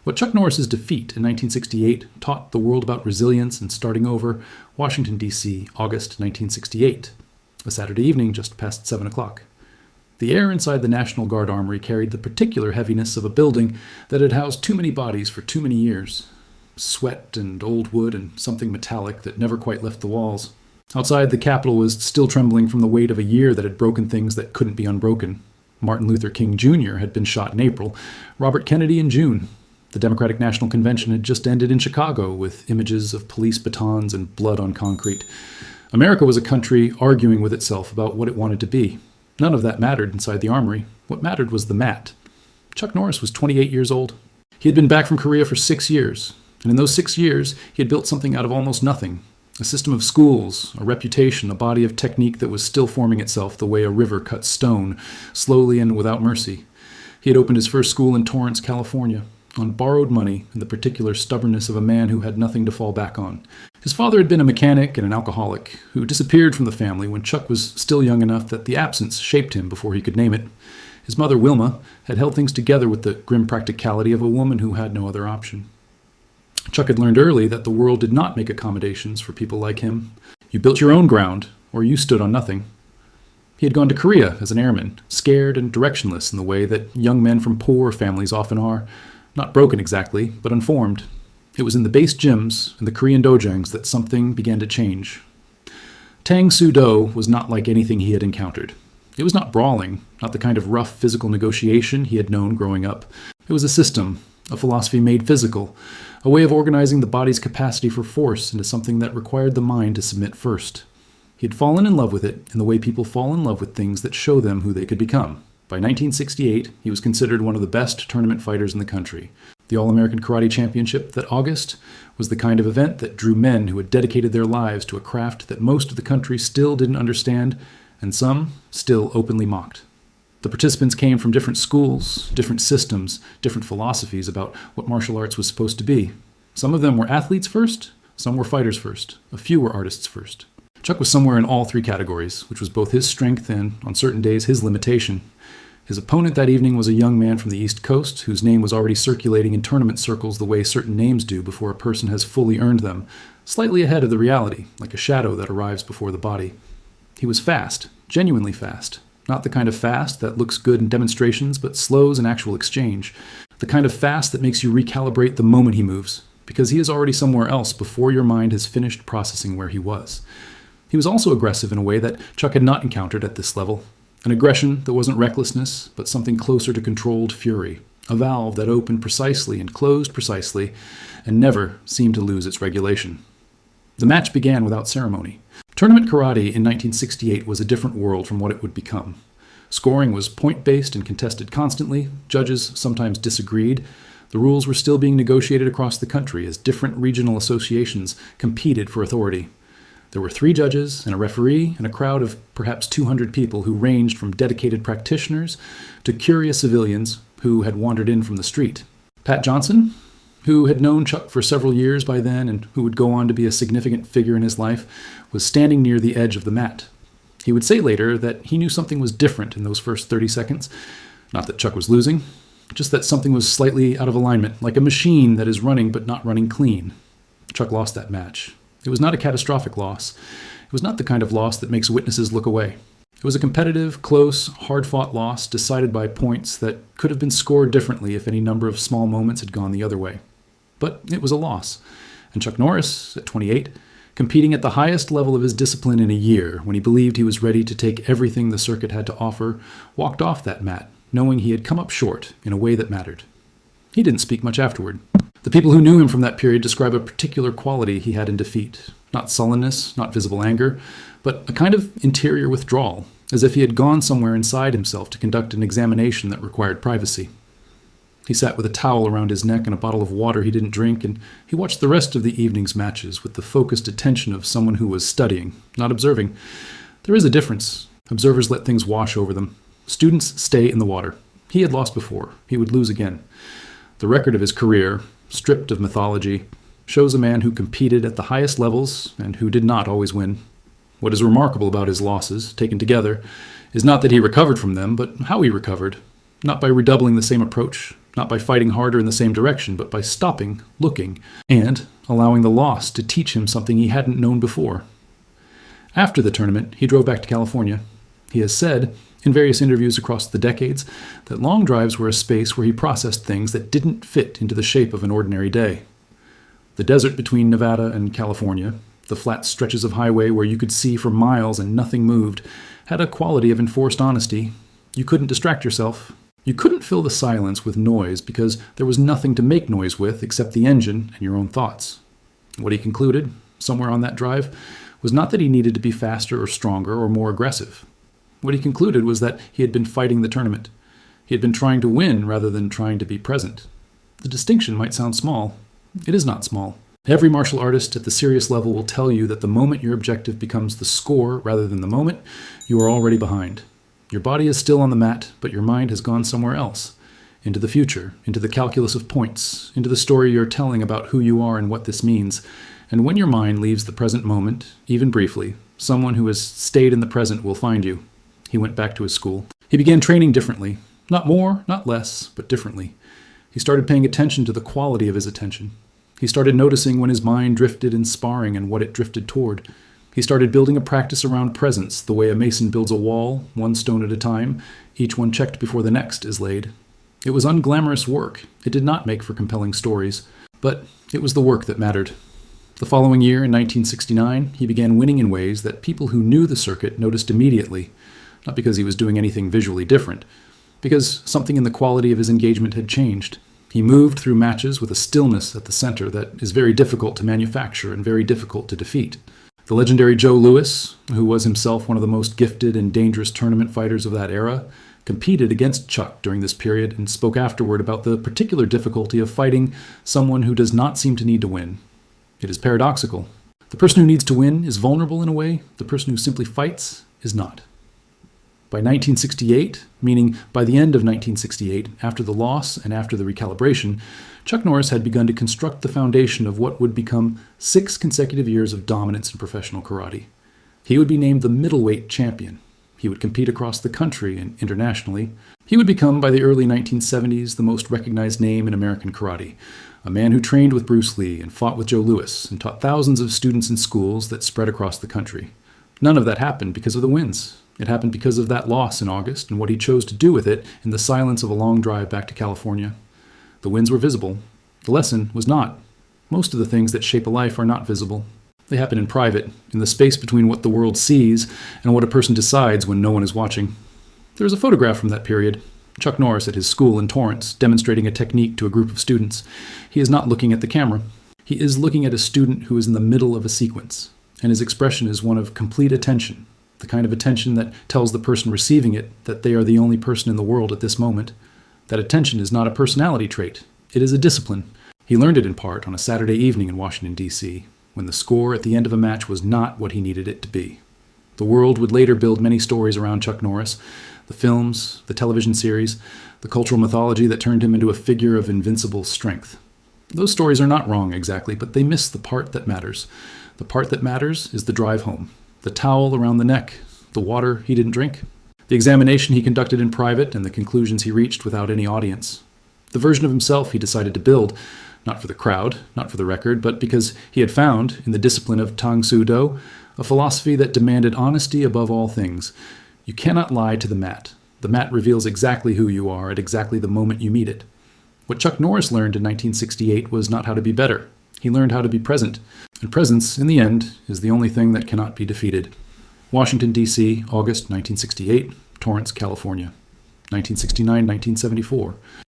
What Chuck Norris's defeat in 1968 taught the world about resilience and starting over, Washington, D.C., August 1968, a Saturday evening just past 7 o'clock. The air inside the National Guard Armory carried the particular heaviness of a building that had housed too many bodies for too many years. Sweat and old wood and something metallic that never quite left the walls. Outside, the Capitol was still trembling from the weight of a year that had broken things that couldn't be unbroken. Martin Luther King Jr. had been shot in April, Robert Kennedy in June. The Democratic National Convention had just ended in Chicago with images of police batons and blood on concrete. America was a country arguing with itself about what it wanted to be. None of that mattered inside the armory. What mattered was the mat. Chuck Norris was 28 years old. He had been back from Korea for 6 years, and in those 6 years, he had built something out of almost nothing. A system of schools, a reputation, a body of technique that was still forming itself the way a river cuts stone, slowly and without mercy. He had opened his first school in Torrance, California, on borrowed money and the particular stubbornness of a man who had nothing to fall back on. His father had been a mechanic and an alcoholic who disappeared from the family when Chuck was still young enough that the absence shaped him before he could name it. His mother, Wilma, had held things together with the grim practicality of a woman who had no other option. Chuck had learned early that the world did not make accommodations for people like him. You built your own ground, or you stood on nothing. He had gone to Korea as an airman, scared and directionless in the way that young men from poor families often are. Not broken exactly, but unformed. It was in the base gyms and the Korean dojangs that something began to change. Tang Soo Do was not like anything he had encountered. It was not brawling, not the kind of rough physical negotiation he had known growing up. It was a system, a philosophy made physical, a way of organizing the body's capacity for force into something that required the mind to submit first. He had fallen in love with it in the way people fall in love with things that show them who they could become. By 1968, he was considered one of the best tournament fighters in the country. The All-American Karate Championship that August was the kind of event that drew men who had dedicated their lives to a craft that most of the country still didn't understand, and some still openly mocked. The participants came from different schools, different systems, different philosophies about what martial arts was supposed to be. Some of them were athletes first, some were fighters first, a few were artists first. Chuck was somewhere in all three categories, which was both his strength and, on certain days, his limitation. His opponent that evening was a young man from the East Coast whose name was already circulating in tournament circles the way certain names do before a person has fully earned them, slightly ahead of the reality, like a shadow that arrives before the body. He was fast, genuinely fast. Not the kind of fast that looks good in demonstrations but slows in actual exchange. The kind of fast that makes you recalibrate the moment he moves, because he is already somewhere else before your mind has finished processing where he was. He was also aggressive in a way that Chuck had not encountered at this level. An aggression that wasn't recklessness, but something closer to controlled fury. A valve that opened precisely and closed precisely, and never seemed to lose its regulation. The match began without ceremony. Tournament karate in 1968 was a different world from what it would become. Scoring was point-based and contested constantly. Judges sometimes disagreed. The rules were still being negotiated across the country as different regional associations competed for authority. There were 3 judges and a referee and a crowd of perhaps 200 people who ranged from dedicated practitioners to curious civilians who had wandered in from the street. Pat Johnson, who had known Chuck for several years by then and who would go on to be a significant figure in his life, was standing near the edge of the mat. He would say later that he knew something was different in those first 30 seconds. Not that Chuck was losing, just that something was slightly out of alignment, like a machine that is running but not running clean. Chuck lost that match. It was not a catastrophic loss. It was not the kind of loss that makes witnesses look away. It was a competitive, close, hard-fought loss decided by points that could have been scored differently if any number of small moments had gone the other way. But it was a loss. And Chuck Norris, at 28, competing at the highest level of his discipline in a year, when he believed he was ready to take everything the circuit had to offer, walked off that mat, knowing he had come up short in a way that mattered. He didn't speak much afterward. The people who knew him from that period describe a particular quality he had in defeat. Not sullenness, not visible anger, but a kind of interior withdrawal, as if he had gone somewhere inside himself to conduct an examination that required privacy. He sat with a towel around his neck and a bottle of water he didn't drink, and he watched the rest of the evening's matches with the focused attention of someone who was studying, not observing. There is a difference. Observers let things wash over them. Students stay in the water. He had lost before. He would lose again. The record of his career, stripped of mythology, shows a man who competed at the highest levels and who did not always win. What is remarkable about his losses, taken together, is not that he recovered from them, but how he recovered. Not by redoubling the same approach, not by fighting harder in the same direction, but by stopping, looking, and allowing the loss to teach him something he hadn't known before. After the tournament, he drove back to California. He has said, in various interviews across the decades, that long drives were a space where he processed things that didn't fit into the shape of an ordinary day. The desert between Nevada and California, the flat stretches of highway where you could see for miles and nothing moved, had a quality of enforced honesty. You couldn't distract yourself. You couldn't fill the silence with noise because there was nothing to make noise with except the engine and your own thoughts. What he concluded, somewhere on that drive, was not that he needed to be faster or stronger or more aggressive. What he concluded was that he had been fighting the tournament. He had been trying to win rather than trying to be present. The distinction might sound small. It is not small. Every martial artist at the serious level will tell you that the moment your objective becomes the score rather than the moment, you are already behind. Your body is still on the mat, but your mind has gone somewhere else, into the future, into the calculus of points, into the story you're telling about who you are and what this means. And when your mind leaves the present moment, even briefly, someone who has stayed in the present will find you. He went back to his school. He began training differently. Not more, not less, but differently. He started paying attention to the quality of his attention. He started noticing when his mind drifted in sparring and what it drifted toward. He started building a practice around presence, the way a mason builds a wall, one stone at a time, each one checked before the next is laid. It was unglamorous work. It did not make for compelling stories, but it was the work that mattered. The following year, in 1969, he began winning in ways that people who knew the circuit noticed immediately, not because he was doing anything visually different, because something in the quality of his engagement had changed. He moved through matches with a stillness at the center that is very difficult to manufacture and very difficult to defeat. The legendary Joe Louis, who was himself one of the most gifted and dangerous tournament fighters of that era, competed against Chuck during this period and spoke afterward about the particular difficulty of fighting someone who does not seem to need to win. It is paradoxical. The person who needs to win is vulnerable in a way, the person who simply fights is not. By 1968, meaning by the end of 1968, after the loss and after the recalibration, Chuck Norris had begun to construct the foundation of what would become 6 consecutive years of dominance in professional karate. He would be named the middleweight champion. He would compete across the country and internationally. He would become, by the early 1970s, the most recognized name in American karate, a man who trained with Bruce Lee and fought with Joe Louis and taught thousands of students in schools that spread across the country. None of that happened because of the wins. It happened because of that loss in August and what he chose to do with it in the silence of a long drive back to California. The wins were visible. The lesson was not. Most of the things that shape a life are not visible. They happen in private, in the space between what the world sees and what a person decides when no one is watching. There is a photograph from that period. Chuck Norris at his school in Torrance, demonstrating a technique to a group of students. He is not looking at the camera. He is looking at a student who is in the middle of a sequence, and his expression is one of complete attention. The kind of attention that tells the person receiving it that they are the only person in the world at this moment. That attention is not a personality trait. It is a discipline. He learned it in part on a Saturday evening in Washington, D.C., when the score at the end of a match was not what he needed it to be. The world would later build many stories around Chuck Norris, the films, the television series, the cultural mythology that turned him into a figure of invincible strength. Those stories are not wrong exactly, but they miss the part that matters. The part that matters is the drive home. The towel around the neck, the water he didn't drink, the examination he conducted in private and the conclusions he reached without any audience. The version of himself he decided to build, not for the crowd, not for the record, but because he had found, in the discipline of Tang Soo Do, a philosophy that demanded honesty above all things. You cannot lie to the mat. The mat reveals exactly who you are at exactly the moment you meet it. What Chuck Norris learned in 1968 was not how to be better. He learned how to be present. And presence, in the end, is the only thing that cannot be defeated. Washington, D.C., August 1968, Torrance, California. 1969-1974.